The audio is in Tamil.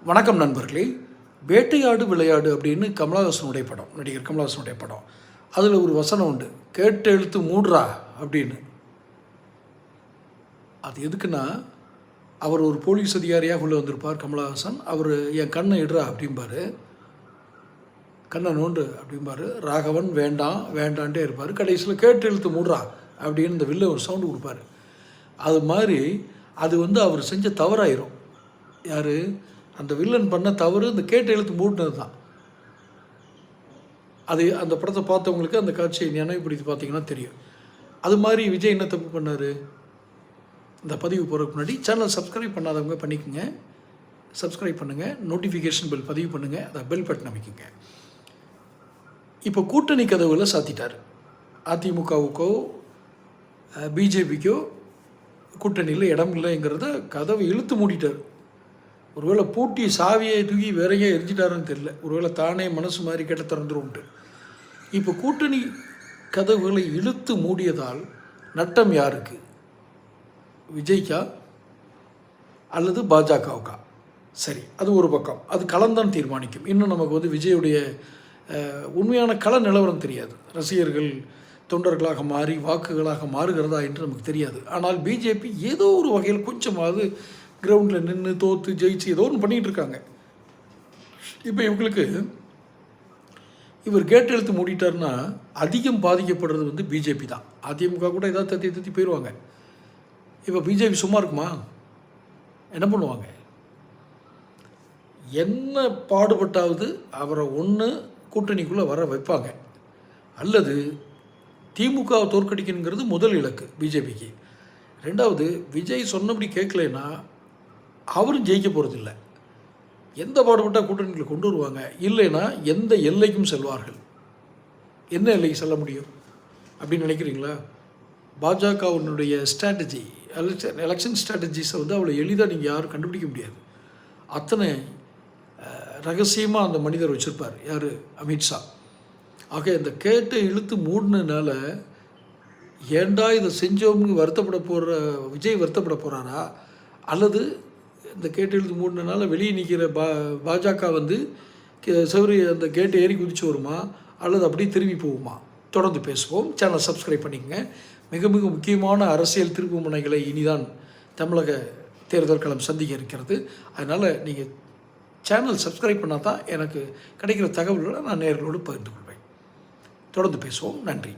வணக்கம் நண்பர்களே. வேட்டையாடு விளையாடு அப்படின்னு கமலஹாசனுடைய படம், நடிகர் கமலஹாசனுடைய படம். அதில் ஒரு வசனம் உண்டு, கேட்டு எழுத்து மூடுறா அப்படின்னு. அது எதுக்குன்னா, அவர் ஒரு போலீஸ் அதிகாரியாக உள்ளே வந்திருப்பார் கமலஹாசன். அவர் என் கண்ணை இடுறா அப்படிம்பார், கண்ணை நோண்டு அப்படிம்பார். ராகவன் வேண்டாம் வேண்டான்ட்டே இருப்பார். கடைசியில் கேட்டு எழுத்து மூடுறா அப்படின்னு இந்த வில்ல ஒரு சவுண்டு கொடுப்பார். அது மாதிரி அது அவர் செஞ்ச தவறாயிரும். யார் அந்த வில்லன் பண்ண தவறு இந்த கேட்டு எழுத்து மூடினது தான். அது அந்த படத்தை பார்த்தவங்களுக்கு அந்த காட்சியை நினைவுபடுத்தி பார்த்தீங்கன்னா தெரியும். அது மாதிரி விஜய் என்ன தப்பு பண்ணார்? இந்த பதிவு போகிறதுக்கு முன்னாடி சேனல் சப்ஸ்கிரைப் பண்ணாதவங்க பண்ணிக்கோங்க, சப்ஸ்கிரைப் பண்ணுங்கள், நோட்டிஃபிகேஷன் பெல் பதிவு பண்ணுங்கள், அதை பெல் பட்டன் அமைக்குங்க. இப்போ கூட்டணி கதவுகளை சாத்திட்டார். அதிமுகவுக்கோ பிஜேபிக்கோ கூட்டணியில் இடம் இல்லைங்கிறத கதவை இழுத்து மூடிட்டார். ஒருவேளை பூட்டி சாவியை தூக்கி வேறையே எரிஞ்சிட்டாருன்னு தெரியல. ஒருவேளை தானே மனசு மாதிரி கேட்ட திறந்துரும்ட்டு. இப்போ கூட்டணி கதவுகளை இழுத்து மூடியதால் நட்டம் யாருக்கு? விஜய்க்கா அல்லது பாஜகவுக்கா? சரி, அது ஒரு பக்கம். அது களம்தான் தீர்மானிக்கும். இன்னும் நமக்கு விஜயுடைய உண்மையான கள நிலவரம் தெரியாது. ரசிகர்கள் தொண்டர்களாக மாறி வாக்குகளாக மாறுகிறதா என்று நமக்கு தெரியாது. ஆனால் பிஜேபி ஏதோ ஒரு வகையில் கொஞ்சமாவது கிரவுண்டில் நின்று தோற்று ஜெயிச்சு ஏதோ ஒன்று பண்ணிகிட்டு இருக்காங்க. இப்போ இவர் கேட்டு எழுத்து மூடிட்டார்னா அதிகம் பாதிக்கப்படுறது பிஜேபி தான். அதிமுக கூட ஏதாவது தத்தி போயிடுவாங்க. இப்போ பிஜேபி சும்மா இருக்குமா? என்ன பண்ணுவாங்க? என்ன பாடுபட்டாவது அவரை ஒன்று கூட்டணிக்குள்ளே வர வைப்பாங்க, அல்லது திமுகவை தோற்கடிக்கணுங்கிறது முதல் இலக்கு பிஜேபிக்கு. ரெண்டாவது, விஜய் சொன்னபடி கேட்கலைன்னா அவரும் ஜெயிக்க போகிறதில்ல. எந்த பாடுபட்டால் கூட்டணிகளை கொண்டு வருவாங்க, இல்லைன்னா எந்த எல்லைக்கும் செல்வார்கள். என்ன எல்லைக்கு செல்ல முடியும் அப்படின்னு நினைக்கிறீங்களா? பாஜகவினுடைய ஸ்ட்ராட்டஜி, எலெக்ஷன் ஸ்ட்ராட்டஜிஸை அவ்வளோ எளிதாக நீங்கள் யாரும் கண்டுபிடிக்க முடியாது. அத்தனை ரகசியமாக அந்த மனிதர் வச்சுருப்பார். யார்? அமித்ஷா. ஆக இந்த கேட்டு இழுத்து மூடினால ஏண்டா இதை செஞ்சோம்னு விஜய் வருத்தப்பட போகிறாரா, அல்லது இந்த கேட்டு எழுத்து மூடினால வெளியே நிற்கிற பாஜக அந்த கேட்டை ஏறி குதிச்சு வருமா, அல்லது அப்படியே திரும்பி போகுமா? தொடர்ந்து பேசுவோம். சேனல் சப்ஸ்கிரைப் பண்ணிக்கங்க. மிக மிக முக்கியமான அரசியல் திருப்பு முனைகளை இனிதான் தமிழக தேர்தல் களம் சந்திக்க இருக்கிறது. அதனால் நீங்கள் சேனல் சப்ஸ்கிரைப் பண்ணால் தான் எனக்கு கிடைக்கிற தகவல்களை நான் நேயர்களோடு பகிர்ந்து கொள்வேன். தொடர்ந்து பேசுவோம். நன்றி.